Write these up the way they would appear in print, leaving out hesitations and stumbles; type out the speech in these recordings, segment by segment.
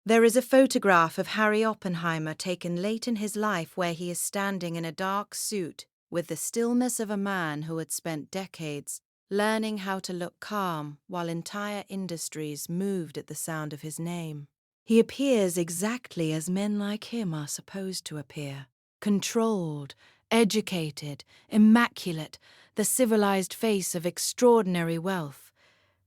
There is a photograph of Harry Oppenheimer taken late in his life where he is standing in a dark suit with the stillness of a man who had spent decades learning how to look calm while entire industries moved at the sound of his name. He appears exactly as men like him are supposed to appear: controlled, educated, immaculate, the civilized face of extraordinary wealth.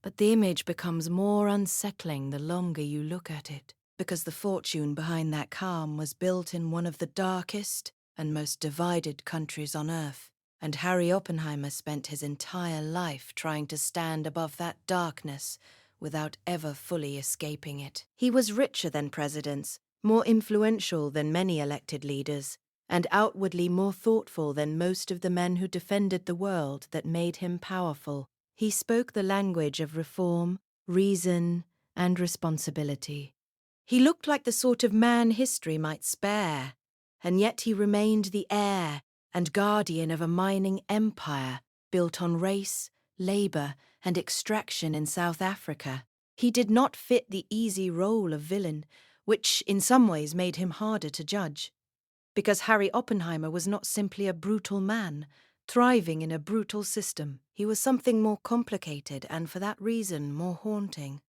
But the image becomes more unsettling the longer you look at it, because the fortune behind that calm was built in one of the darkest and most divided countries on earth. And Harry Oppenheimer spent his entire life trying to stand above that darkness without ever fully escaping it. He was richer than presidents, more influential than many elected leaders, and outwardly more thoughtful than most of the men who defended the world that made him powerful. He spoke the language of reform, reason, and responsibility. He looked like the sort of man history might spare, and yet he remained the heir and guardian of a mining empire built on race, labor, and extraction in South Africa. He did not fit the easy role of villain, which in some ways made him harder to judge. Because Harry Oppenheimer was not simply a brutal man, thriving in a brutal system. He was something more complicated and for that reason more haunting.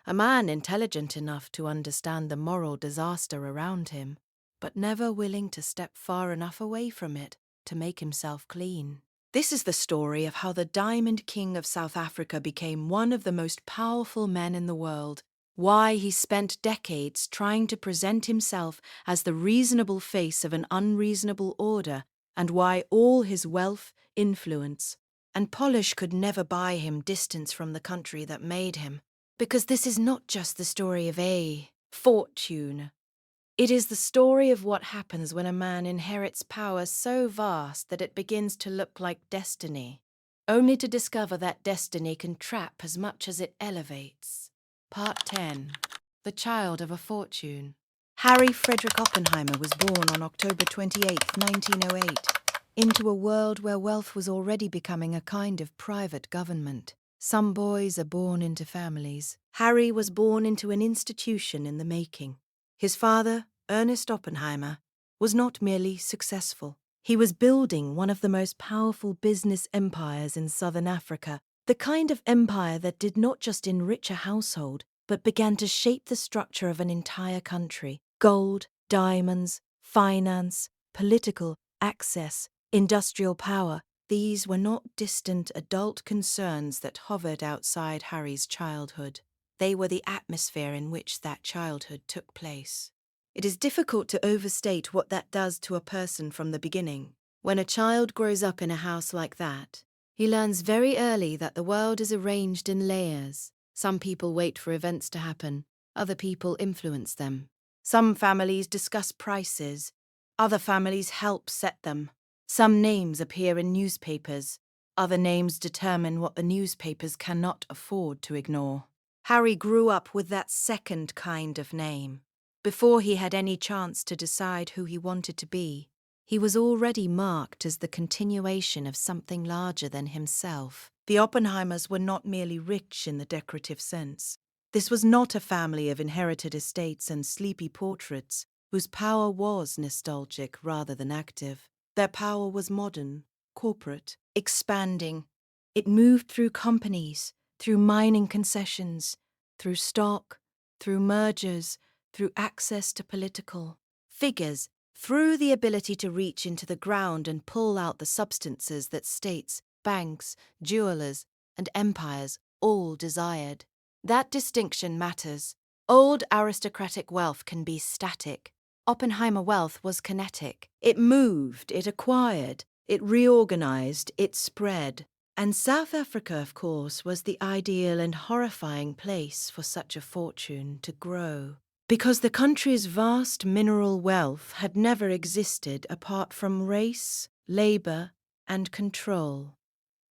A man intelligent enough to understand the moral disaster around him, but never willing to step far enough away from it to make himself clean. This is the story of how the Diamond King of South Africa became one of the most powerful men in the world, why he spent decades trying to present himself as the reasonable face of an unreasonable order, and why all his wealth, influence, and polish could never buy him distance from the country that made him. Because this is not just the story of a fortune. It is the story of what happens when a man inherits power so vast that it begins to look like destiny, only to discover that destiny can trap as much as it elevates. Part 10. The Child of a Fortune. Harry Frederick Oppenheimer was born on October 28, 1908, into a world where wealth was already becoming a kind of private government. Some boys are born into families. Harry was born into an institution in the making. His father, Ernest Oppenheimer, was not merely successful. He was building one of the most powerful business empires in southern Africa, the kind of empire that did not just enrich a household, but began to shape the structure of an entire country. Gold, diamonds, finance, political access, industrial power. These were not distant adult concerns that hovered outside Harry's childhood. They were the atmosphere in which that childhood took place. It is difficult to overstate what that does to a person from the beginning. When a child grows up in a house like that, he learns very early that the world is arranged in layers. Some people wait for events to happen, other people influence them. Some families discuss prices, other families help set them. Some names appear in newspapers, other names determine what the newspapers cannot afford to ignore. Harry grew up with that second kind of name. Before he had any chance to decide who he wanted to be, he was already marked as the continuation of something larger than himself. The Oppenheimers were not merely rich in the decorative sense. This was not a family of inherited estates and sleepy portraits whose power was nostalgic rather than active. Their power was modern, corporate, expanding. It moved through companies, through mining concessions, through stock, through mergers, through access to political figures, through the ability to reach into the ground and pull out the substances that states, banks, jewelers, and empires all desired. That distinction matters. Old aristocratic wealth can be static. Oppenheimer wealth was kinetic. It moved, it acquired, it reorganized, it spread. And South Africa, of course, was the ideal and horrifying place for such a fortune to grow. Because the country's vast mineral wealth had never existed apart from race, labor, and control.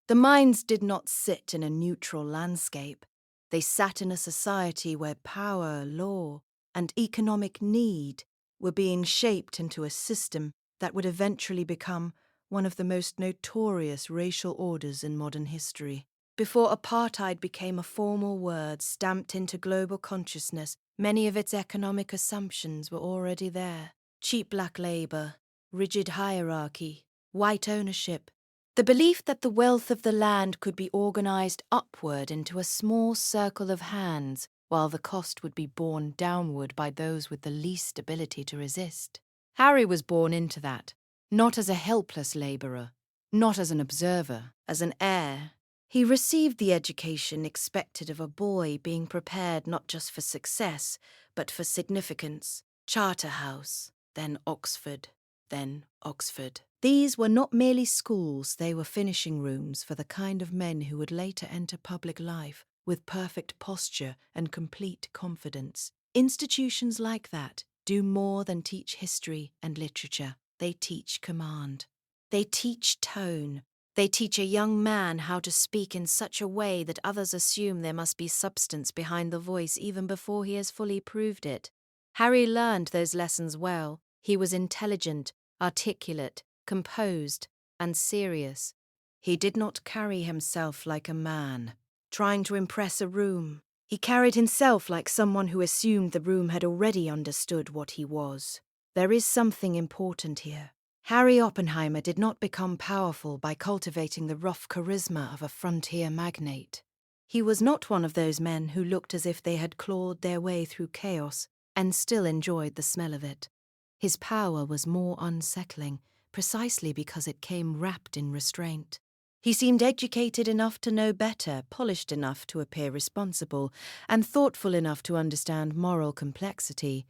The mines did not sit in a neutral landscape. They sat in a society where power, law, and economic need were being shaped into a system that would eventually become one of the most notorious racial orders in modern history. Before apartheid became a formal word stamped into global consciousness, Many of its economic assumptions were already there. Cheap black labor, rigid hierarchy, white ownership. The belief that the wealth of the land could be organized upward into a small circle of hands, while the cost would be borne downward by those with the least ability to resist. Harry was born into that, not as a helpless laborer, not as an observer, as an heir. He received the education expected of a boy, being prepared not just for success, but for significance. Charterhouse, then Oxford, then Oxford. These were not merely schools, they were finishing rooms for the kind of men who would later enter public life with perfect posture and complete confidence. Institutions like that do more than teach history and literature. They teach command. They teach tone. They teach a young man how to speak in such a way that others assume there must be substance behind the voice even before he has fully proved it. Harry learned those lessons well. He was intelligent, articulate, composed, and serious. He did not carry himself like a man, trying to impress a room. He carried himself like someone who assumed the room had already understood what he was. There is something important here. Harry Oppenheimer did not become powerful by cultivating the rough charisma of a frontier magnate. He was not one of those men who looked as if they had clawed their way through chaos and still enjoyed the smell of it. His power was more unsettling, precisely because it came wrapped in restraint. He seemed educated enough to know better, polished enough to appear responsible, and thoughtful enough to understand moral complexity.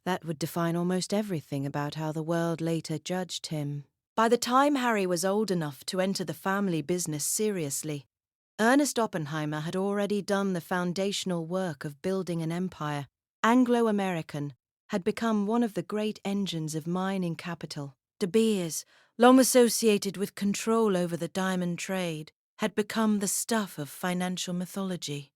That would define almost everything about how the world later judged him. By the time Harry was old enough to enter the family business seriously, Ernest Oppenheimer had already done the foundational work of building an empire. Anglo-American had become one of the great engines of mining capital. De Beers, long associated with control over the diamond trade, had become the stuff of financial mythology.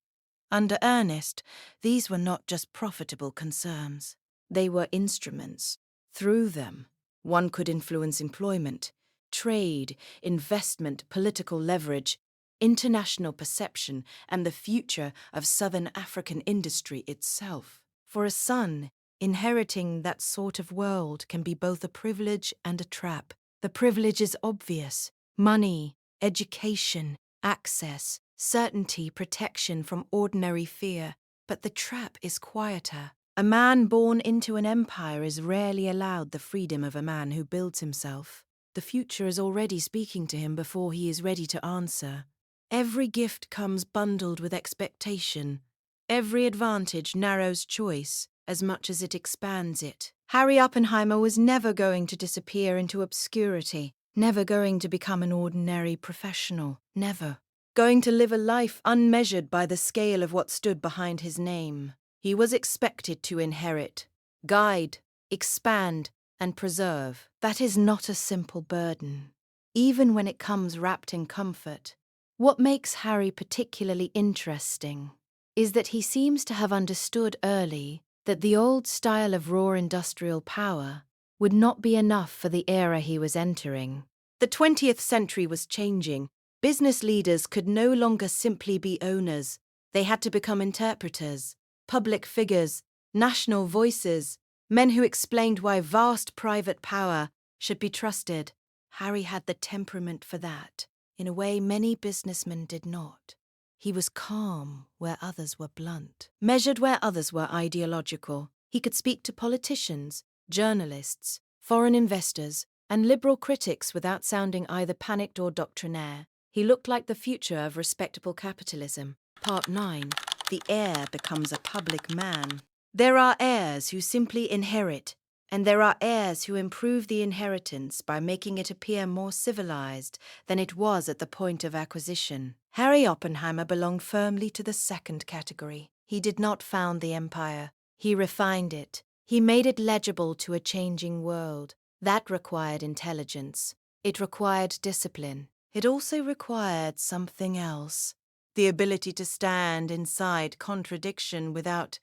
Under Ernest, these were not just profitable concerns. They were instruments. Through them, one could influence employment, trade, investment, political leverage, international perception, and the future of Southern African industry itself. For a son, inheriting that sort of world can be both a privilege and a trap. The privilege is obvious: money, education, access, certainty, protection from ordinary fear. But the trap is quieter. A man born into an empire is rarely allowed the freedom of a man who builds himself. The future is already speaking to him before he is ready to answer. Every gift comes bundled with expectation. Every advantage narrows choice as much as it expands it. Harry Oppenheimer was never going to disappear into obscurity, never going to become an ordinary professional, never. Going to live a life unmeasured by the scale of what stood behind his name. He was expected to inherit, guide, expand, and preserve. That is not a simple burden, even when it comes wrapped in comfort. What makes Harry particularly interesting is that he seems to have understood early that the old style of raw industrial power would not be enough for the era he was entering. The 20th century was changing. Business leaders could no longer simply be owners. They had to become interpreters, public figures, national voices, men who explained why vast private power should be trusted. Harry had the temperament for that, in a way many businessmen did not. He was calm where others were blunt, measured where others were ideological. He could speak to politicians, journalists, foreign investors, and liberal critics without sounding either panicked or doctrinaire. He looked like the future of respectable capitalism. Part 9. The heir becomes a public man. There are heirs who simply inherit, and there are heirs who improve the inheritance by making it appear more civilized than it was at the point of acquisition. Harry Oppenheimer belonged firmly to the second category. He did not found the empire. He refined it. He made it legible to a changing world. That required intelligence. It required discipline. It also required something else: the ability to stand inside contradiction without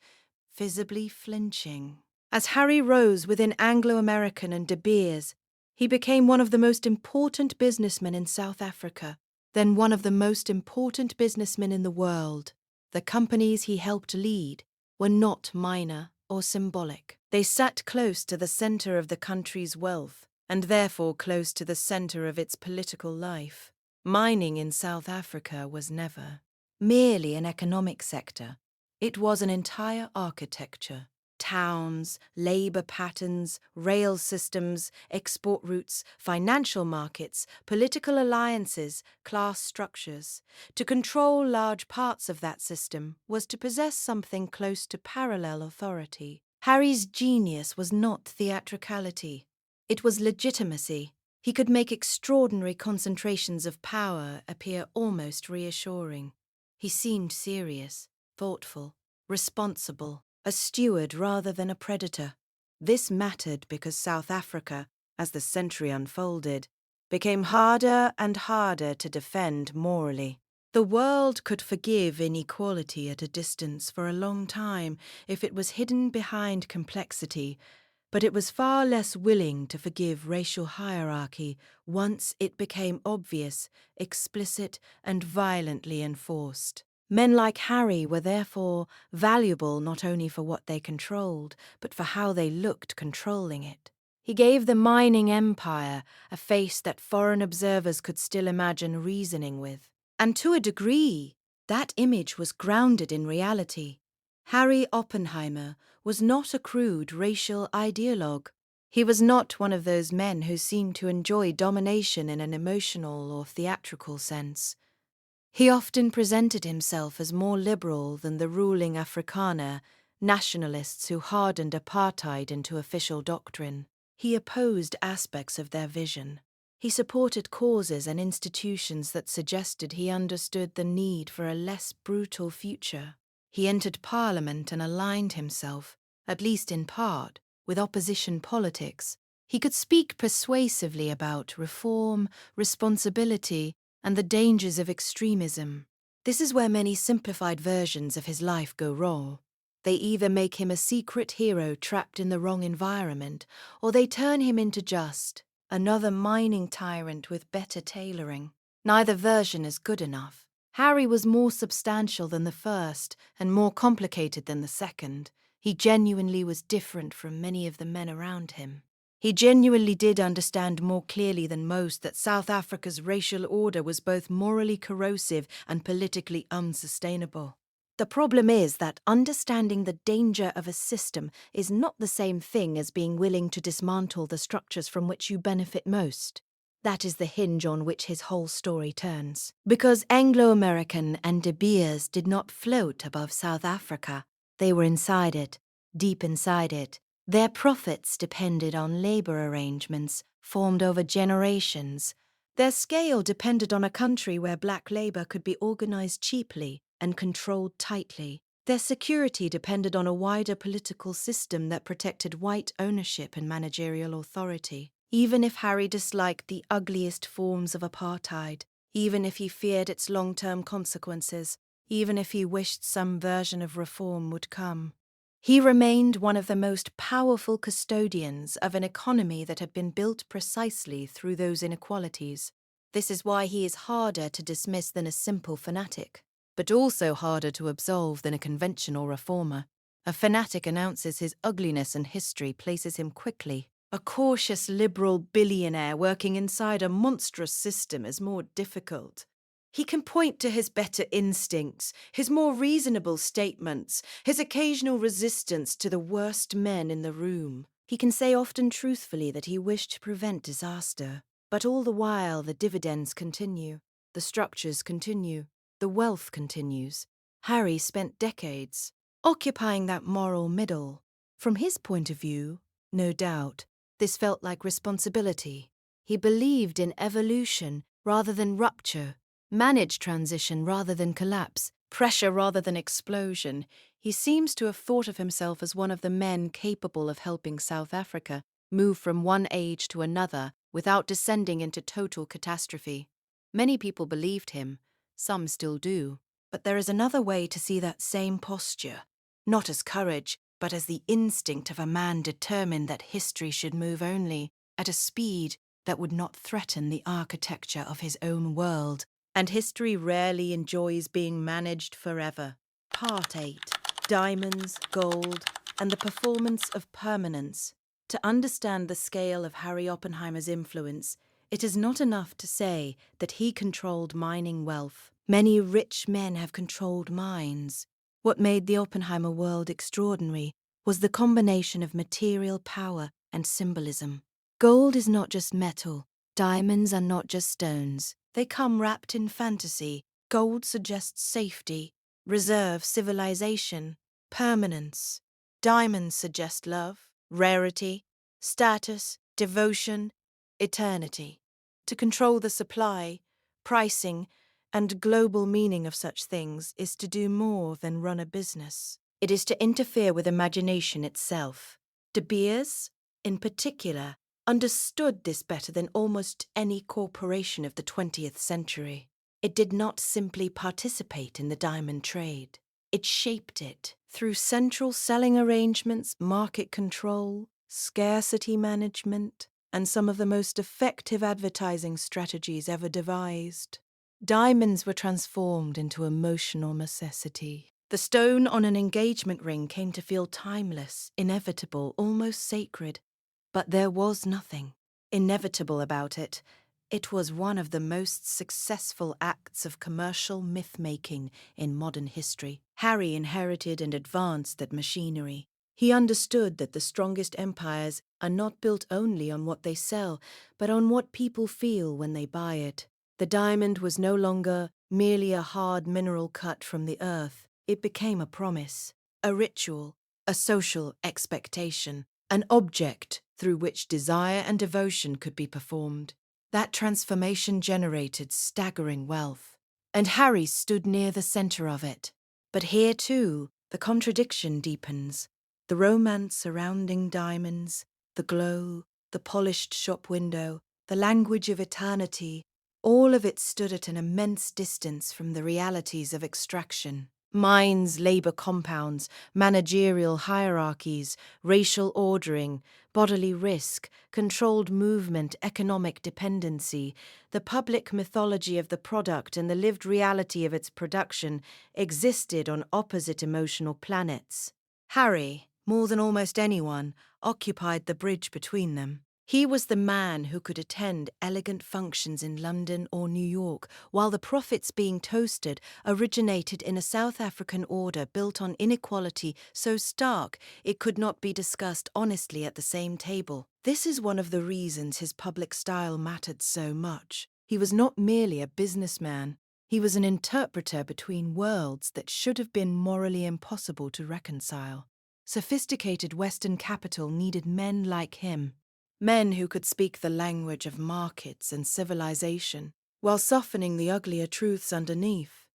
visibly flinching. As Harry rose within Anglo-American and De Beers, he became one of the most important businessmen in South Africa, then one of the most important businessmen in the world. The companies he helped lead were not minor or symbolic. They sat close to the center of the country's wealth, and therefore close to the center of its political life. Mining in South Africa was never merely an economic sector. It was an entire architecture. Towns, labor patterns, rail systems, export routes, financial markets, political alliances, class structures. To control large parts of that system was to possess something close to parallel authority. Harry's genius was not theatricality. It was legitimacy. He could make extraordinary concentrations of power appear almost reassuring. He seemed serious, thoughtful, responsible, a steward rather than a predator. This mattered because South Africa, as the century unfolded, became harder and harder to defend morally. The world could forgive inequality at a distance for a long time if it was hidden behind complexity, but it was far less willing to forgive racial hierarchy once it became obvious, explicit, and violently enforced. Men like Harry were therefore valuable not only for what they controlled, but for how they looked controlling it. He gave the mining empire a face that foreign observers could still imagine reasoning with. And to a degree, that image was grounded in reality. Harry Oppenheimer was not a crude racial ideologue. He was not one of those men who seemed to enjoy domination in an emotional or theatrical sense. He often presented himself as more liberal than the ruling Afrikaner, nationalists who hardened apartheid into official doctrine. He opposed aspects of their vision. He supported causes and institutions that suggested he understood the need for a less brutal future. He entered Parliament and aligned himself, at least in part, with opposition politics. He could speak persuasively about reform, responsibility, and the dangers of extremism. This is where many simplified versions of his life go wrong. They either make him a secret hero trapped in the wrong environment, or they turn him into just another mining tyrant with better tailoring. Neither version is good enough. Harry was more substantial than the first and more complicated than the second. He genuinely was different from many of the men around him. He genuinely did understand more clearly than most that South Africa's racial order was both morally corrosive and politically unsustainable. The problem is that understanding the danger of a system is not the same thing as being willing to dismantle the structures from which you benefit most. That is the hinge on which his whole story turns. Because Anglo-American and De Beers did not float above South Africa, they were inside it, deep inside it. Their profits depended on labor arrangements formed over generations. Their scale depended on a country where black labor could be organized cheaply and controlled tightly. Their security depended on a wider political system that protected white ownership and managerial authority. Even if Harry disliked the ugliest forms of apartheid, even if he feared its long-term consequences, even if he wished some version of reform would come, he remained one of the most powerful custodians of an economy that had been built precisely through those inequalities. This is why he is harder to dismiss than a simple fanatic, but also harder to absolve than a conventional reformer. A fanatic announces his ugliness and history places him quickly. A cautious liberal billionaire working inside a monstrous system is more difficult. He can point to his better instincts, his more reasonable statements, his occasional resistance to the worst men in the room. He can say often truthfully that he wished to prevent disaster. But all the while the dividends continue, the structures continue, the wealth continues. Harry spent decades occupying that moral middle. From his point of view, no doubt, this felt like responsibility. He believed in evolution rather than rupture, managed transition rather than collapse, pressure rather than explosion. He seems to have thought of himself as one of the men capable of helping South Africa move from one age to another without descending into total catastrophe. Many people believed him, some still do. But there is another way to see that same posture, not as courage, but as the instinct of a man determined that history should move only at a speed that would not threaten the architecture of his own world. And history rarely enjoys being managed forever. Part 8. diamonds, gold, and the performance of permanence. To understand the scale of Harry Oppenheimer's influence, it is not enough to say that he controlled mining wealth. Many rich men have controlled mines. What made the Oppenheimer world extraordinary was the combination of material power and symbolism. Gold is not just metal. Diamonds are not just stones. They come wrapped in fantasy. Gold suggests safety, reserve, civilization, permanence. Diamonds suggest love, rarity, status, devotion, eternity. To control the supply, pricing, and global meaning of such things is to do more than run a business. It is to interfere with imagination itself. De Beers, in particular, understood this better than almost any corporation of the 20th century. It did not simply participate in the diamond trade. It shaped it through central selling arrangements, market control, scarcity management, and some of the most effective advertising strategies ever devised. Diamonds were transformed into emotional necessity. The stone on an engagement ring came to feel timeless, inevitable, almost sacred. But there was nothing inevitable about it. It was one of the most successful acts of commercial myth-making in modern history. Harry inherited and advanced that machinery. He understood that the strongest empires are not built only on what they sell, but on what people feel when they buy it. The diamond was no longer merely a hard mineral cut from the earth. It became a promise, a ritual, a social expectation, an object through which desire and devotion could be performed. That transformation generated staggering wealth, and Harry stood near the center of it. But here, too, the contradiction deepens. The romance surrounding diamonds, the glow, the polished shop window, the language of eternity, all of it stood at an immense distance from the realities of extraction. Mines, labor compounds, managerial hierarchies, racial ordering, bodily risk, controlled movement, economic dependency, the public mythology of the product and the lived reality of its production existed on opposite emotional planets. Harry, more than almost anyone, occupied the bridge between them. He was the man who could attend elegant functions in London or New York, while the profits being toasted originated in a South African order built on inequality so stark it could not be discussed honestly at the same table. This is one of the reasons his public style mattered so much. He was not merely a businessman. He was an interpreter between worlds that should have been morally impossible to reconcile. Sophisticated Western capital needed men like him. Men who could speak the language of markets and civilization, while softening the uglier truths underneath.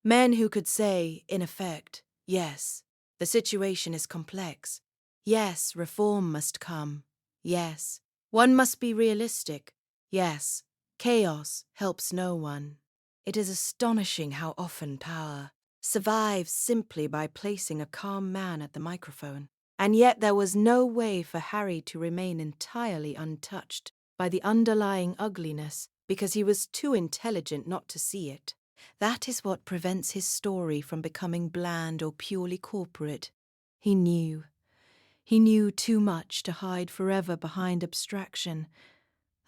Men who could say, in effect, yes, the situation is complex. Yes, reform must come. Yes, one must be realistic. Yes, chaos helps no one. It is astonishing how often power survives simply by placing a calm man at the microphone. And yet there was no way for Harry to remain entirely untouched by the underlying ugliness because he was too intelligent not to see it. That is what prevents his story from becoming bland or purely corporate. He knew. He knew too much to hide forever behind abstraction.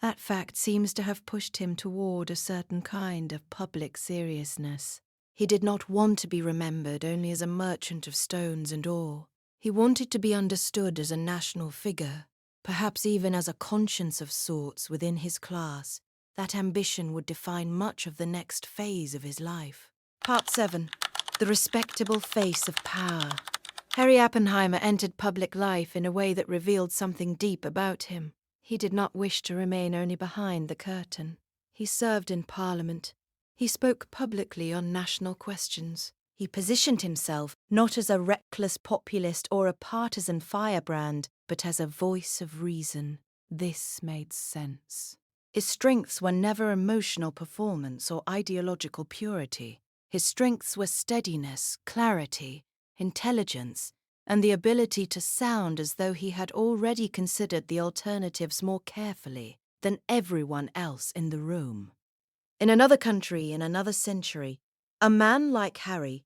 That fact seems to have pushed him toward a certain kind of public seriousness. He did not want to be remembered only as a merchant of stones and ore. He wanted to be understood as a national figure, perhaps even as a conscience of sorts within his class. That ambition would define much of the next phase of his life. Part 7. The respectable face of power. Harry Oppenheimer entered public life in a way that revealed something deep about him. He did not wish to remain only behind the curtain. He served in Parliament. He spoke publicly on national questions. He positioned himself not as a reckless populist or a partisan firebrand, but as a voice of reason. This made sense. His strengths were never emotional performance or ideological purity. His strengths were steadiness, clarity, intelligence, and the ability to sound as though he had already considered the alternatives more carefully than everyone else in the room. In another country, in another century, a man like Harry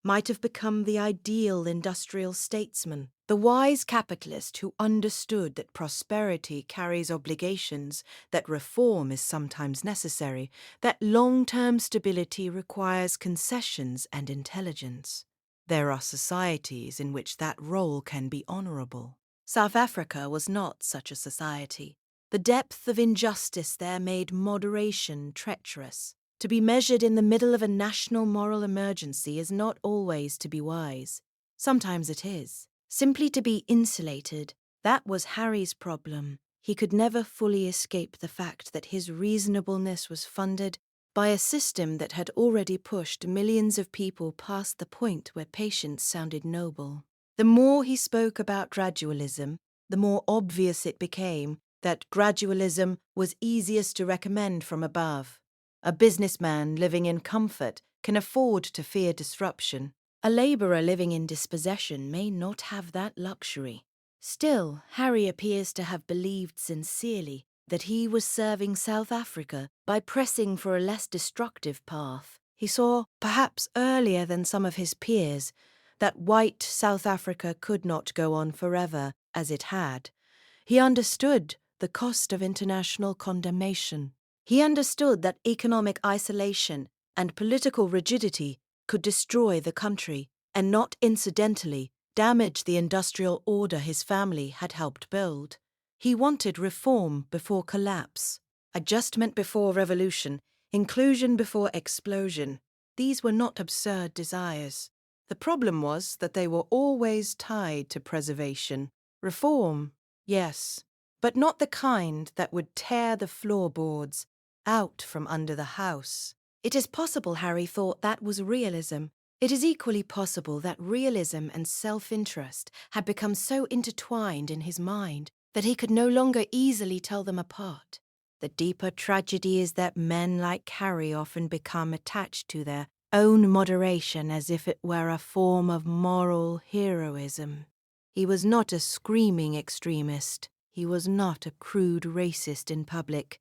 might have become the ideal industrial statesman, the wise capitalist who understood that prosperity carries obligations, that reform is sometimes necessary, that long-term stability requires concessions and intelligence. There are societies in which that role can be honourable. South Africa was not such a society. The depth of injustice there made moderation treacherous. To be measured in the middle of a national moral emergency is not always to be wise. Sometimes it is. Simply to be insulated, that was Harry's problem. He could never fully escape the fact that his reasonableness was funded by a system that had already pushed millions of people past the point where patience sounded noble. The more he spoke about gradualism, the more obvious it became that gradualism was easiest to recommend from above. A businessman living in comfort can afford to fear disruption. A labourer living in dispossession may not have that luxury. Still, Harry appears to have believed sincerely that he was serving South Africa by pressing for a less destructive path. He saw, perhaps earlier than some of his peers, that white South Africa could not go on forever as it had. He understood the cost of international condemnation. He understood that economic isolation and political rigidity could destroy the country and not incidentally damage the industrial order his family had helped build. He wanted reform before collapse, adjustment before revolution, inclusion before explosion. These were not absurd desires. The problem was that they were always tied to preservation. Reform, yes, but not the kind that would tear the floorboards out from under the house. It is possible Harry thought that was realism. It is equally possible that realism and self-interest had become so intertwined in his mind that he could no longer easily tell them apart. The deeper tragedy is that men like Harry often become attached to their own moderation as if it were a form of moral heroism. He was not a screaming extremist. He was not a crude racist in public.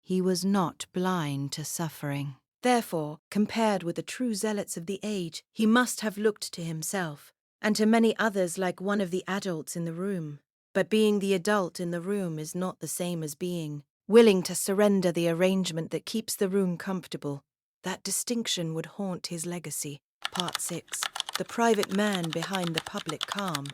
He was not blind to suffering. Therefore, compared with the true zealots of the age, he must have looked to himself, and to many others like one of the adults in the room. But being the adult in the room is not the same as being willing to surrender the arrangement that keeps the room comfortable. That distinction would haunt his legacy. Part 6. The private man behind the public calm.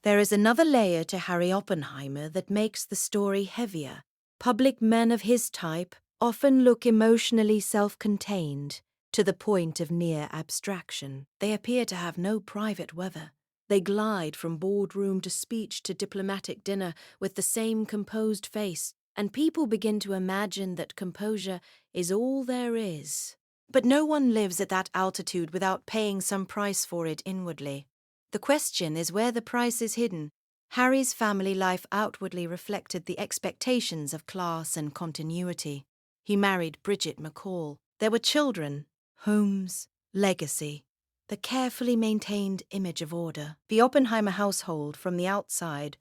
There is another layer to Harry Oppenheimer that makes the story heavier. Public men of his type often look emotionally self-contained, to the point of near abstraction. They appear to have no private weather. They glide from boardroom to speech to diplomatic dinner with the same composed face, and people begin to imagine that composure is all there is. But no one lives at that altitude without paying some price for it inwardly. The question is where the price is hidden. Harry's family life outwardly reflected the expectations of class and continuity. He married Bridget McCall. There were children, homes, legacy, the carefully maintained image of order. The Oppenheimer household, from the outside,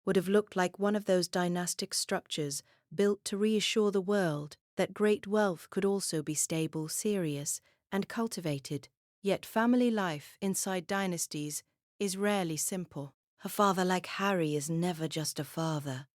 would have looked like one of those dynastic structures built to reassure the world that great wealth could also be stable, serious, and cultivated. Yet family life inside dynasties is rarely simple. A father like Harry is never just a father.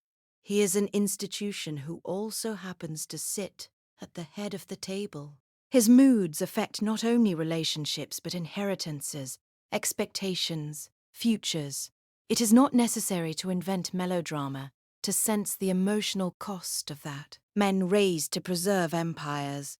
He is an institution who also happens to sit at the head of the table. His moods affect not only relationships but inheritances, expectations, futures. It is not necessary to invent melodrama to sense the emotional cost of that. Men raised to preserve empires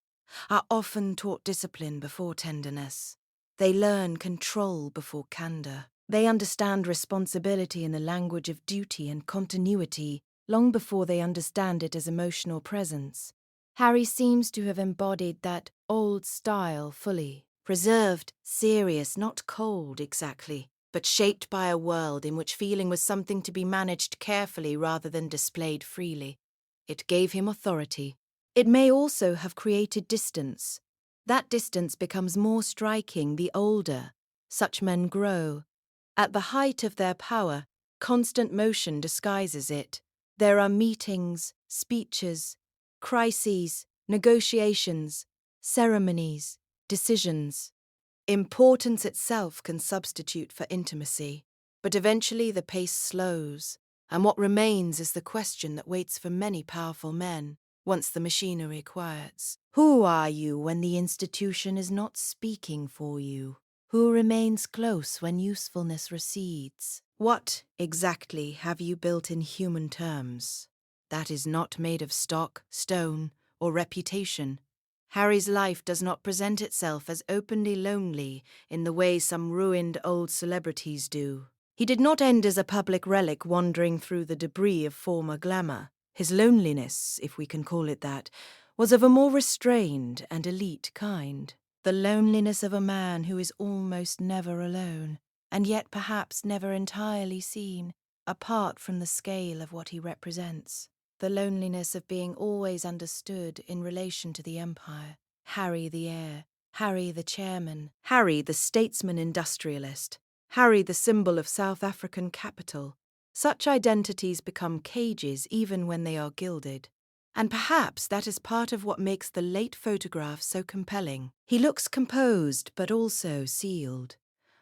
are often taught discipline before tenderness. They learn control before candor. They understand responsibility in the language of duty and continuity long before they understand it as emotional presence. Harry seems to have embodied that old style fully, preserved, serious, not cold exactly, but shaped by a world in which feeling was something to be managed carefully rather than displayed freely. It gave him authority. It may also have created distance. That distance becomes more striking the older such men grow. At the height of their power, constant motion disguises it. There are meetings, speeches, crises, negotiations, ceremonies, decisions. Importance itself can substitute for intimacy, but eventually the pace slows, and what remains is the question that waits for many powerful men once the machinery quiets. Who are you when the institution is not speaking for you? Who remains close when usefulness recedes? What, exactly, have you built in human terms that is not made of stock, stone, or reputation? Harry's life does not present itself as openly lonely in the way some ruined old celebrities do. He did not end as a public relic wandering through the debris of former glamour. His loneliness, if we can call it that, was of a more restrained and elite kind. The loneliness of a man who is almost never alone, and yet perhaps never entirely seen, apart from the scale of what he represents. The loneliness of being always understood in relation to the empire. Harry the heir, Harry the chairman, Harry the statesman-industrialist, Harry the symbol of South African capital. Such identities become cages even when they are gilded. And perhaps that is part of what makes the late photograph so compelling. He looks composed but also sealed,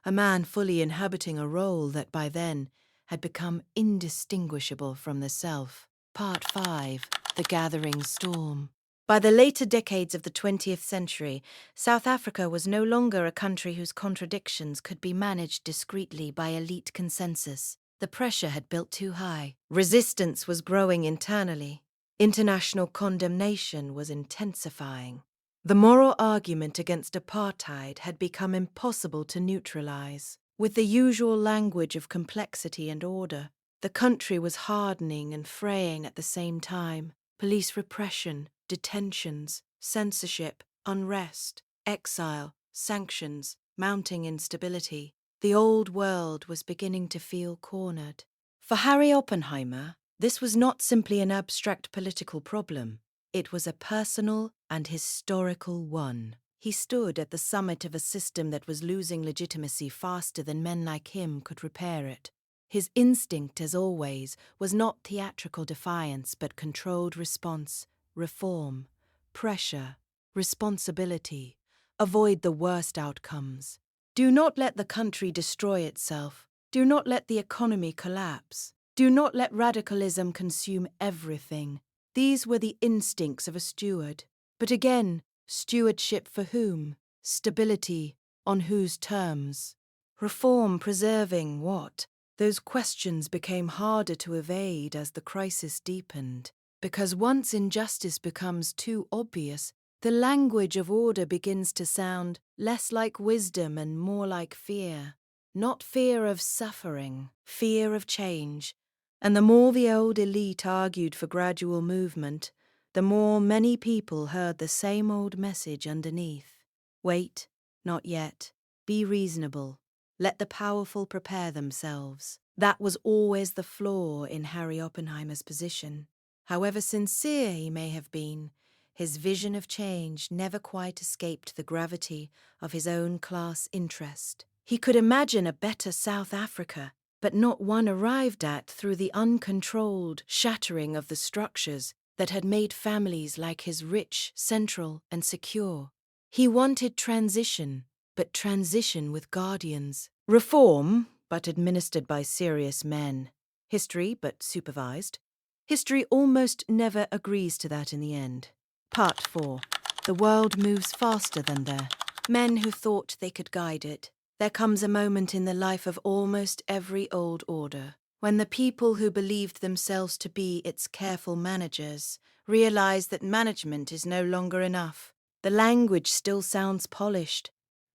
a man fully inhabiting a role that by then had become indistinguishable from the self. Part 5. The Gathering Storm. By the later decades of the 20th century, South Africa was no longer a country whose contradictions could be managed discreetly by elite consensus. The pressure had built too high. Resistance was growing internally. International condemnation was intensifying. The moral argument against apartheid had become impossible to neutralize. With the usual language of complexity and order, the country was hardening and fraying at the same time. Police repression, detentions, censorship, unrest, exile, sanctions, mounting instability. The old world was beginning to feel cornered. For Harry Oppenheimer, this was not simply an abstract political problem. It was a personal and historical one. He stood at the summit of a system that was losing legitimacy faster than men like him could repair it. His instinct, as always, was not theatrical defiance but controlled response, reform, pressure, responsibility. Avoid the worst outcomes. Do not let the country destroy itself. Do not let the economy collapse. Do not let radicalism consume everything. These were the instincts of a steward. But again, stewardship for whom? Stability, on whose terms? Reform preserving what? Those questions became harder to evade as the crisis deepened, because once injustice becomes too obvious, the language of order begins to sound less like wisdom and more like fear. Not fear of suffering, fear of change. And the more the old elite argued for gradual movement, the more many people heard the same old message underneath. Wait, not yet. Be reasonable. Let the powerful prepare themselves. That was always the flaw in Harry Oppenheimer's position. However sincere he may have been, his vision of change never quite escaped the gravity of his own class interest. He could imagine a better South Africa, but not one arrived at through the uncontrolled shattering of the structures that had made families like his rich, central, and secure. He wanted transition, but transition with guardians. Reform, but administered by serious men. History, but supervised. History almost never agrees to that in the end. Part 4. The world moves faster than their men who thought they could guide it. There comes a moment in the life of almost every old order when the people who believed themselves to be its careful managers realize that management is no longer enough. The language still sounds polished.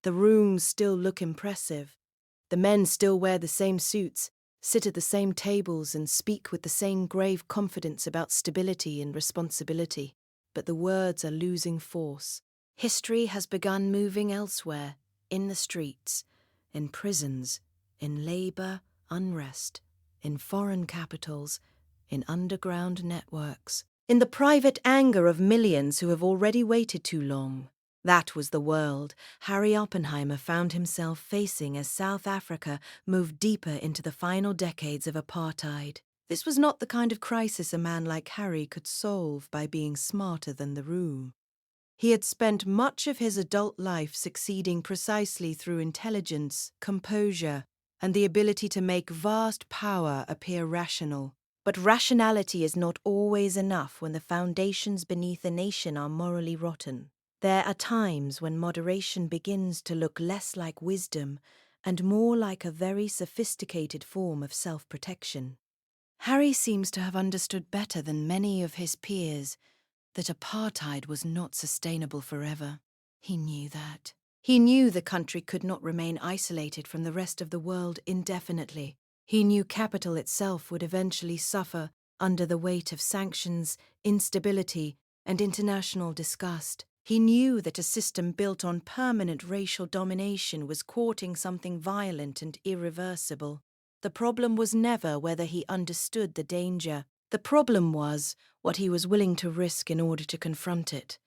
The rooms still look impressive. The men still wear the same suits, sit at the same tables, and speak with the same grave confidence about stability and responsibility. But the words are losing force. History has begun moving elsewhere, in the streets, in prisons, in labor, unrest, in foreign capitals, in underground networks, in the private anger of millions who have already waited too long. That was the world Harry Oppenheimer found himself facing as South Africa moved deeper into the final decades of apartheid. This was not the kind of crisis a man like Harry could solve by being smarter than the room. He had spent much of his adult life succeeding precisely through intelligence, composure, and the ability to make vast power appear rational. But rationality is not always enough when the foundations beneath a nation are morally rotten. There are times when moderation begins to look less like wisdom and more like a very sophisticated form of self-protection. Harry seems to have understood better than many of his peers that apartheid was not sustainable forever. He knew that. He knew the country could not remain isolated from the rest of the world indefinitely. He knew capital itself would eventually suffer under the weight of sanctions, instability, and international disgust. He knew that a system built on permanent racial domination was courting something violent and irreversible. The problem was never whether he understood the danger. The problem was what he was willing to risk in order to confront it.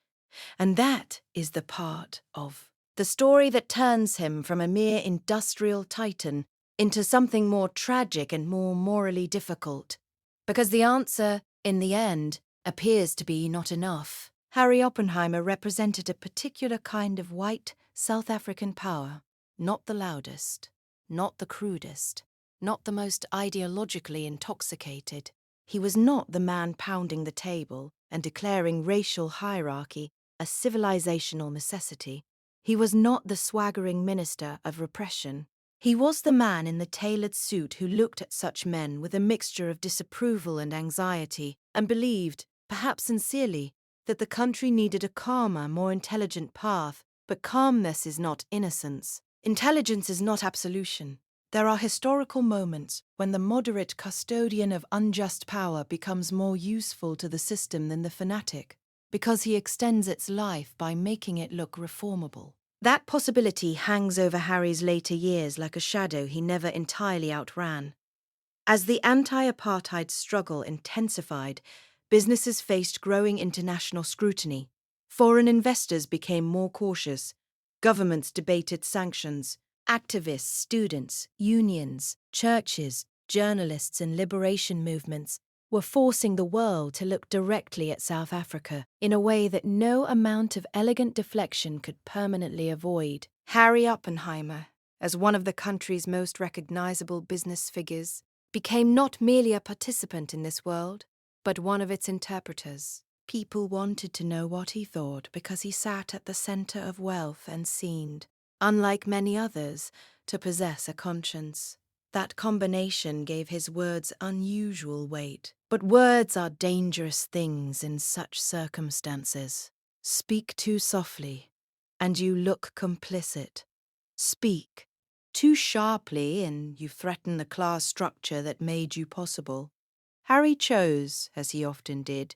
And that is the part of the story that turns him from a mere industrial titan into something more tragic and more morally difficult. Because the answer, in the end, appears to be not enough. Harry Oppenheimer represented a particular kind of white South African power, not the loudest, not the crudest, not the most ideologically intoxicated. He was not the man pounding the table and declaring racial hierarchy a civilizational necessity. He was not the swaggering minister of repression. He was the man in the tailored suit who looked at such men with a mixture of disapproval and anxiety and believed, perhaps sincerely, that the country needed a calmer, more intelligent path. But calmness is not innocence. Intelligence is not absolution. There are historical moments when the moderate custodian of unjust power becomes more useful to the system than the fanatic, because he extends its life by making it look reformable. That possibility hangs over Harry's later years like a shadow he never entirely outran. As the anti-apartheid struggle intensified, businesses faced growing international scrutiny. Foreign investors became more cautious. Governments debated sanctions. Activists, students, unions, churches, journalists, and liberation movements were forcing the world to look directly at South Africa in a way that no amount of elegant deflection could permanently avoid. Harry Oppenheimer, as one of the country's most recognizable business figures, became not merely a participant in this world, but one of its interpreters. People wanted to know what he thought because he sat at the center of wealth and seemed, unlike many others, to possess a conscience. That combination gave his words unusual weight. But words are dangerous things in such circumstances. Speak too softly, and you look complicit. Speak too sharply, and you threaten the class structure that made you possible. Harry chose, as he often did,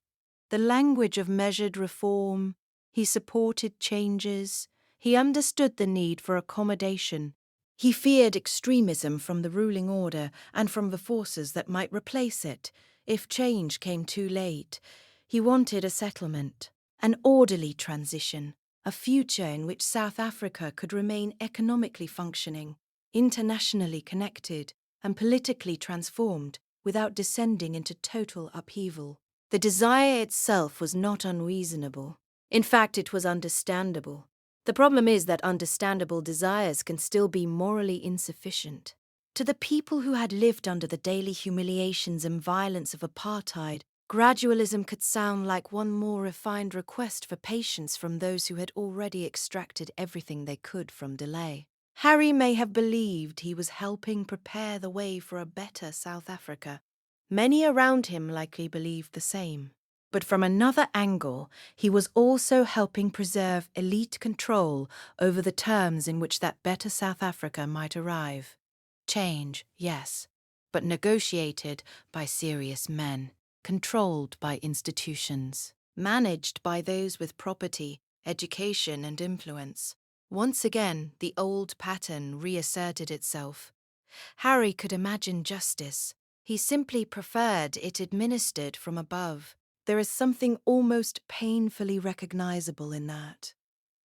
the language of measured reform. He supported changes. He understood the need for accommodation. He feared extremism from the ruling order and from the forces that might replace it if change came too late. He wanted a settlement, an orderly transition, a future in which South Africa could remain economically functioning, internationally connected, and politically transformed without descending into total upheaval. The desire itself was not unreasonable. In fact, it was understandable. The problem is that understandable desires can still be morally insufficient. To the people who had lived under the daily humiliations and violence of apartheid, gradualism could sound like one more refined request for patience from those who had already extracted everything they could from delay. Harry may have believed he was helping prepare the way for a better South Africa. Many around him likely believed the same. But from another angle, he was also helping preserve elite control over the terms in which that better South Africa might arrive. Change, yes, but negotiated by serious men, controlled by institutions, managed by those with property, education, and influence. Once again, the old pattern reasserted itself. Harry could imagine justice. He simply preferred it administered from above. There is something almost painfully recognizable in that.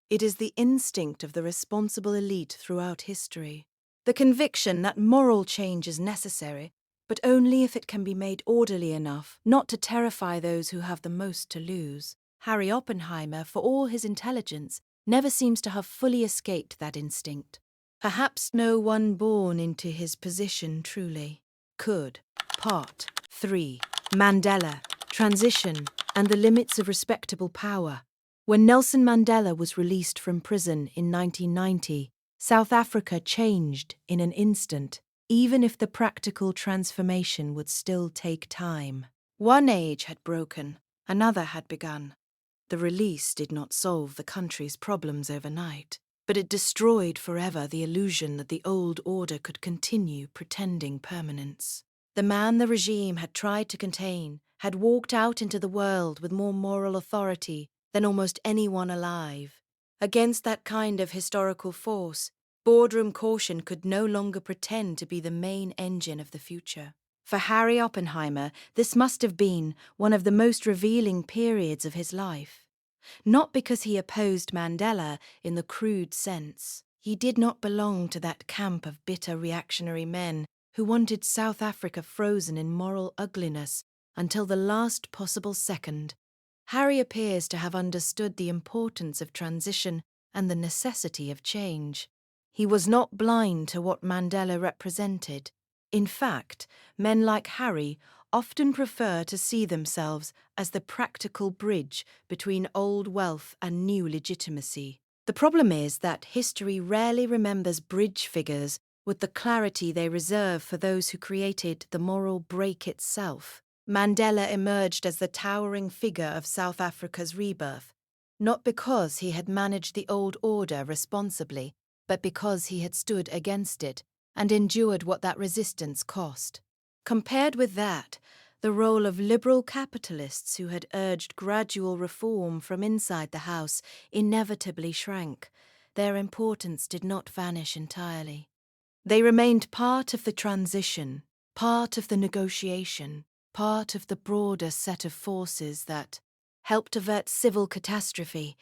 It is the instinct of the responsible elite throughout history. The conviction that moral change is necessary, but only if it can be made orderly enough not to terrify those who have the most to lose. Harry Oppenheimer, for all his intelligence, never seems to have fully escaped that instinct. Perhaps no one born into his position truly could. Part 3. Mandela, Transition, and the Limits of Respectable Power. When Nelson Mandela was released from prison in 1990, South Africa changed in an instant, even if the practical transformation would still take time. One age had broken, another had begun. The release did not solve the country's problems overnight, but it destroyed forever the illusion that the old order could continue pretending permanence. The man the regime had tried to contain had walked out into the world with more moral authority than almost anyone alive. Against that kind of historical force, boardroom caution could no longer pretend to be the main engine of the future. For Harry Oppenheimer, this must have been one of the most revealing periods of his life. Not because he opposed Mandela in the crude sense. He did not belong to that camp of bitter reactionary men who wanted South Africa frozen in moral ugliness until the last possible second. Harry appears to have understood the importance of transition and the necessity of change. He was not blind to what Mandela represented. In fact, men like Harry often prefer to see themselves as the practical bridge between old wealth and new legitimacy. The problem is that history rarely remembers bridge figures with the clarity they reserve for those who created the moral break itself. Mandela emerged as the towering figure of South Africa's rebirth, not because he had managed the old order responsibly, but because he had stood against it and endured what that resistance cost. Compared with that, the role of liberal capitalists who had urged gradual reform from inside the house inevitably shrank. Their importance did not vanish entirely. They remained part of the transition, part of the negotiation, part of the broader set of forces that helped avert civil catastrophe,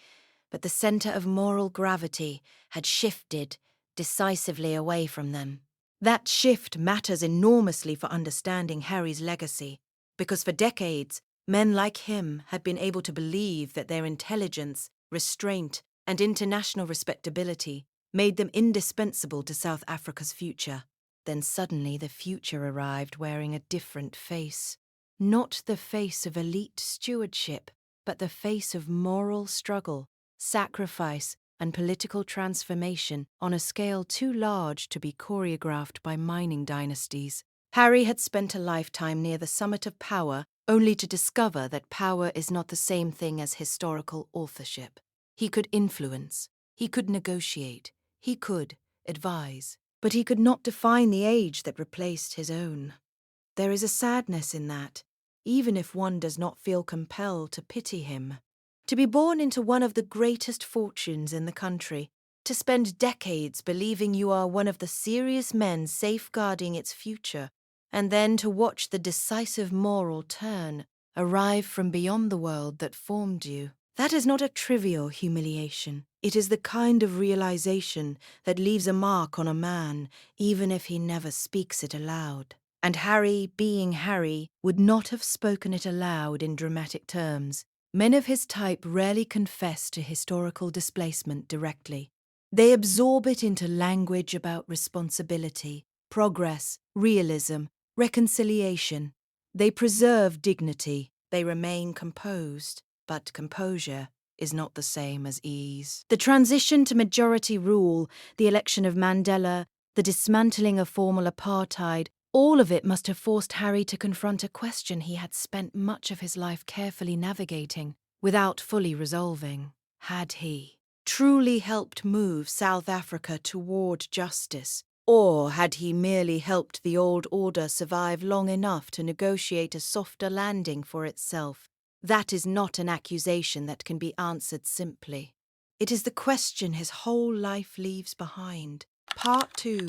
but the centre of moral gravity had shifted decisively away from them. That shift matters enormously for understanding Harry's legacy, because for decades, men like him had been able to believe that their intelligence, restraint, and international respectability made them indispensable to South Africa's future. Then suddenly the future arrived wearing a different face. Not the face of elite stewardship, but the face of moral struggle, sacrifice, and political transformation on a scale too large to be choreographed by mining dynasties. Harry had spent a lifetime near the summit of power, only to discover that power is not the same thing as historical authorship. He could influence, he could negotiate, he could advise, but he could not define the age that replaced his own. There is a sadness in that, even if one does not feel compelled to pity him. To be born into one of the greatest fortunes in the country, to spend decades believing you are one of the serious men safeguarding its future, and then to watch the decisive moral turn arrive from beyond the world that formed you. That is not a trivial humiliation. It is the kind of realization that leaves a mark on a man, even if he never speaks it aloud. And Harry, being Harry, would not have spoken it aloud in dramatic terms. Men of his type rarely confess to historical displacement directly. They absorb it into language about responsibility, progress, realism, reconciliation. They preserve dignity. They remain composed, but composure is not the same as ease. The transition to majority rule, the election of Mandela, the dismantling of formal apartheid, all of it must have forced Harry to confront a question he had spent much of his life carefully navigating, without fully resolving. Had he truly helped move South Africa toward justice, or had he merely helped the old order survive long enough to negotiate a softer landing for itself? That is not an accusation that can be answered simply. It is the question his whole life leaves behind. Part 2.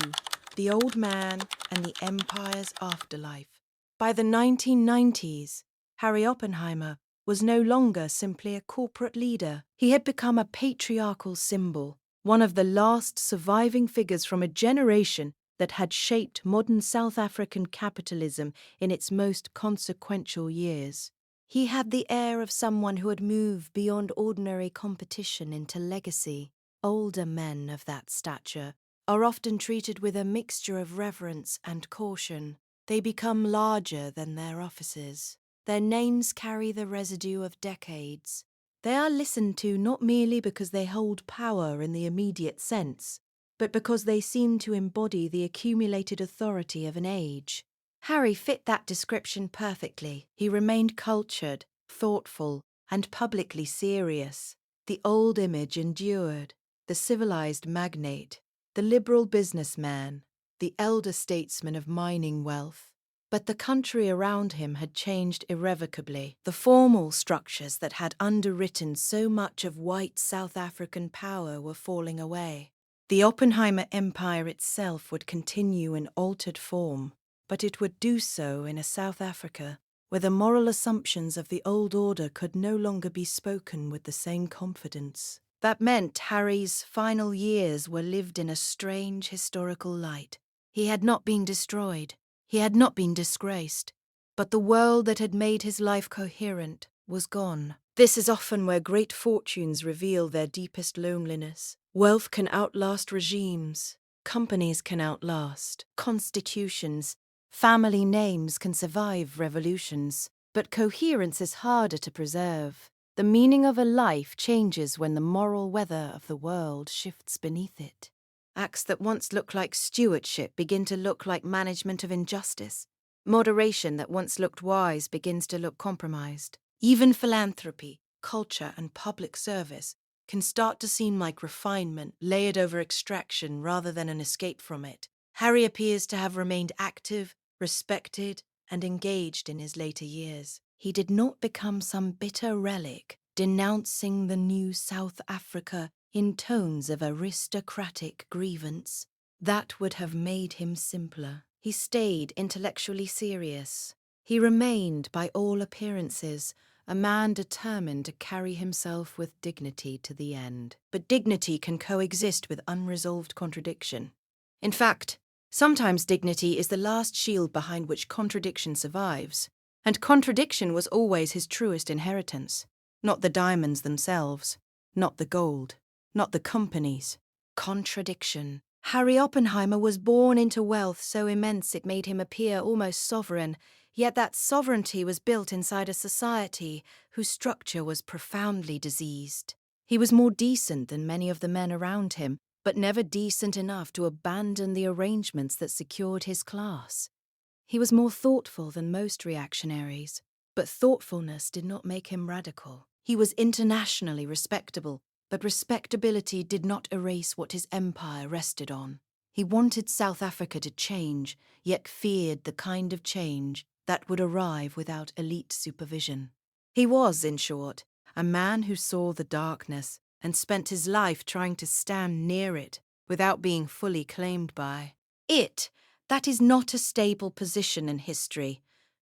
The Old Man and the Empire's Afterlife. By the 1990s, Harry Oppenheimer was no longer simply a corporate leader. He had become a patriarchal symbol, one of the last surviving figures from a generation that had shaped modern South African capitalism in its most consequential years. He had the air of someone who had moved beyond ordinary competition into legacy. Older men of that stature are often treated with a mixture of reverence and caution. They become larger than their offices. Their names carry the residue of decades. They are listened to not merely because they hold power in the immediate sense, but because they seem to embody the accumulated authority of an age. Harry fit that description perfectly. He remained cultured, thoughtful, and publicly serious. The old image endured: the civilized magnate, the liberal businessman, the elder statesman of mining wealth. But the country around him had changed irrevocably. The formal structures that had underwritten so much of white South African power were falling away. The Oppenheimer empire itself would continue in altered form, but it would do so in a South Africa where the moral assumptions of the old order could no longer be spoken with the same confidence. That meant Harry's final years were lived in a strange historical light. He had not been destroyed. He had not been disgraced, but the world that had made his life coherent was gone. This is often where great fortunes reveal their deepest loneliness. Wealth can outlast regimes, companies can outlast constitutions, family names can survive revolutions, but coherence is harder to preserve. The meaning of a life changes when the moral weather of the world shifts beneath it. Acts that once looked like stewardship begin to look like management of injustice. Moderation that once looked wise begins to look compromised. Even philanthropy, culture, and public service can start to seem like refinement layered over extraction rather than an escape from it. Harry appears to have remained active, respected, and engaged in his later years. He did not become some bitter relic, denouncing the new South Africa in tones of aristocratic grievance. That would have made him simpler. He stayed intellectually serious. He remained, by all appearances, a man determined to carry himself with dignity to the end. But dignity can coexist with unresolved contradiction. In fact, sometimes dignity is the last shield behind which contradiction survives, and contradiction was always his truest inheritance. Not the diamonds themselves, not the gold, not the companies. Contradiction. Harry Oppenheimer was born into wealth so immense it made him appear almost sovereign, yet that sovereignty was built inside a society whose structure was profoundly diseased. He was more decent than many of the men around him, but never decent enough to abandon the arrangements that secured his class. He was more thoughtful than most reactionaries, but thoughtfulness did not make him radical. He was internationally respectable, but respectability did not erase what his empire rested on. He wanted South Africa to change, yet feared the kind of change that would arrive without elite supervision. He was, in short, a man who saw the darkness and spent his life trying to stand near it without being fully claimed by it. That is not a stable position in history.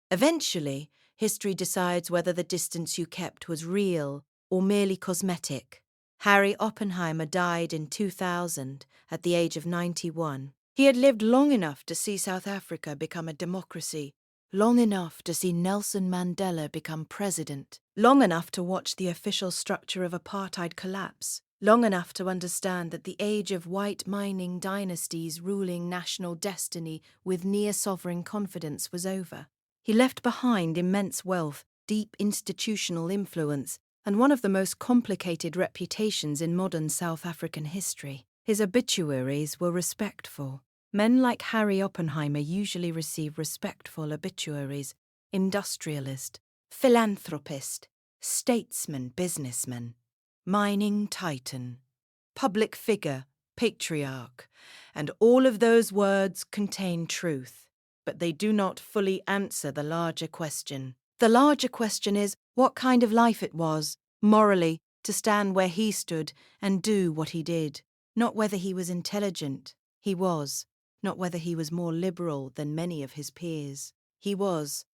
Eventually, history decides whether the distance you kept was real or merely cosmetic. Harry Oppenheimer died in 2000 at the age of 91. He had lived long enough to see South Africa become a democracy, long enough to see Nelson Mandela become president, long enough to watch the official structure of apartheid collapse, long enough to understand that the age of white mining dynasties ruling national destiny with near-sovereign confidence was over. He left behind immense wealth, deep institutional influence, and one of the most complicated reputations in modern South African history. His obituaries were respectful. Men like Harry Oppenheimer usually receive respectful obituaries: industrialist, philanthropist, statesman, businessman, mining titan, public figure, patriarch, and all of those words contain truth, but they do not fully answer the larger question. The larger question is what kind of life it was, morally, to stand where he stood and do what he did. Not whether he was intelligent. He was. Not whether he was more liberal than many of his peers. He was.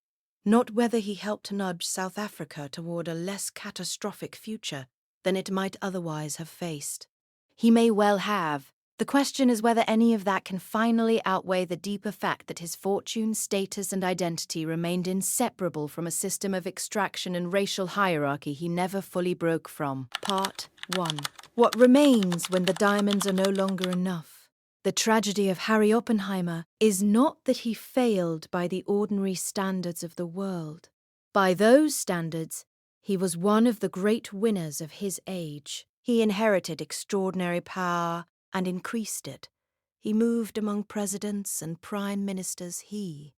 Not whether he helped nudge South Africa toward a less catastrophic future than it might otherwise have faced. He may well have, The question is whether any of that can finally outweigh the deeper fact that his fortune, status, and identity remained inseparable from a system of extraction and racial hierarchy he never fully broke from. Part 1. What remains when the diamonds are no longer enough? The tragedy of Harry Oppenheimer is not that he failed by the ordinary standards of the world. By those standards, he was one of the great winners of his age. He inherited extraordinary power and increased it. He moved among presidents and prime ministers. He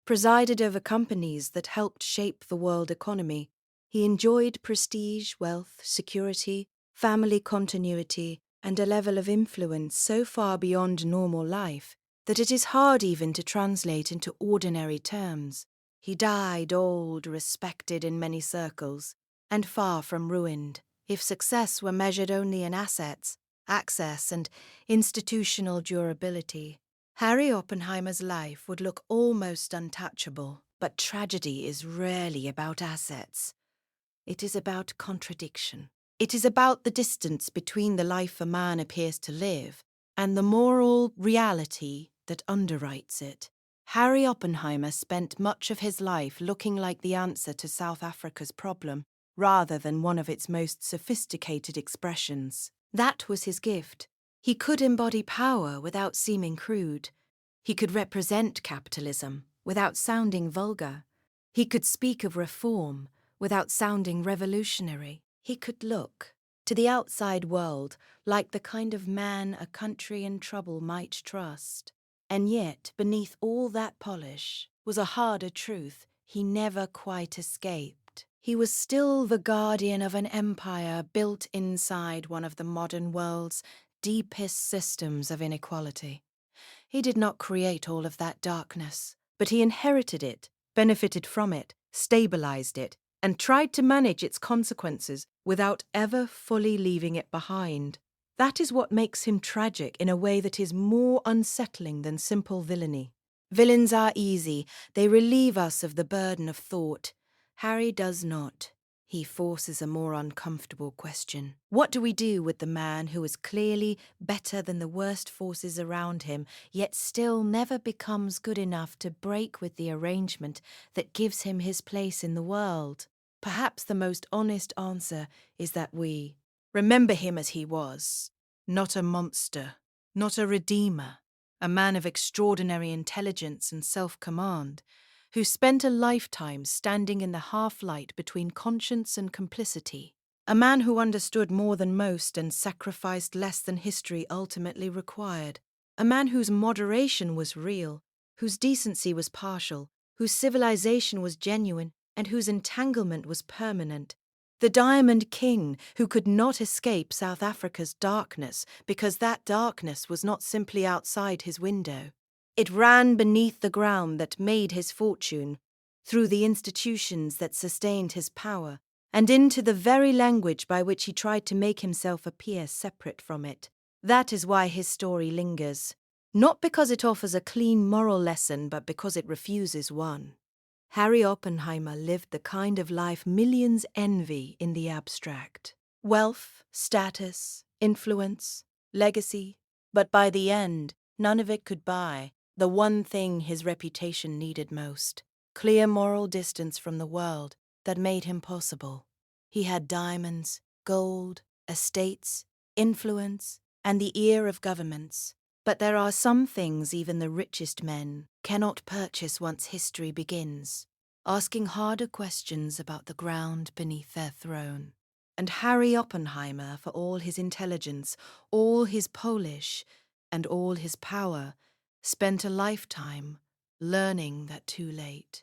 presided over companies that helped shape the world economy. He enjoyed prestige, wealth, security, family continuity, and a level of influence so far beyond normal life that it is hard even to translate into ordinary terms. He died old, respected in many circles, and far from ruined. If success were measured only in assets, access, and institutional durability, Harry Oppenheimer's life would look almost untouchable. But tragedy is rarely about assets. It is about contradiction. It is about the distance between the life a man appears to live and the moral reality that underwrites it. Harry Oppenheimer spent much of his life looking like the answer to South Africa's problem, rather than one of its most sophisticated expressions. That was his gift. He could embody power without seeming crude. He could represent capitalism without sounding vulgar. He could speak of reform without sounding revolutionary. He could look, to the outside world, like the kind of man a country in trouble might trust. And yet, beneath all that polish, was a harder truth he never quite escaped. He was still the guardian of an empire built inside one of the modern world's deepest systems of inequality. He did not create all of that darkness, but he inherited it, benefited from it, stabilized it, and tried to manage its consequences without ever fully leaving it behind. That is what makes him tragic in a way that is more unsettling than simple villainy. Villains are easy. They relieve us of the burden of thought. Harry does not. He forces a more uncomfortable question. What do we do with the man who is clearly better than the worst forces around him, yet still never becomes good enough to break with the arrangement that gives him his place in the world? Perhaps the most honest answer is that we remember him as he was, not a monster, not a redeemer, a man of extraordinary intelligence and self-command, who spent a lifetime standing in the half-light between conscience and complicity, a man who understood more than most and sacrificed less than history ultimately required, a man whose moderation was real, whose decency was partial, whose civilization was genuine, and whose entanglement was permanent. The Diamond King, who could not escape South Africa's darkness because that darkness was not simply outside his window. It ran beneath the ground that made his fortune, through the institutions that sustained his power, and into the very language by which he tried to make himself appear separate from it. That is why his story lingers. Not because it offers a clean moral lesson, but because it refuses one. Harry Oppenheimer lived the kind of life millions envy in the abstract. Wealth, status, influence, legacy. But by the end, none of it could buy the one thing his reputation needed most: clear moral distance from the world that made him possible. He had diamonds, gold, estates, influence, and the ear of governments. But there are some things even the richest men cannot purchase once history begins, asking harder questions about the ground beneath their throne. And Harry Oppenheimer, for all his intelligence, all his polish, and all his power, spent a lifetime learning that too late.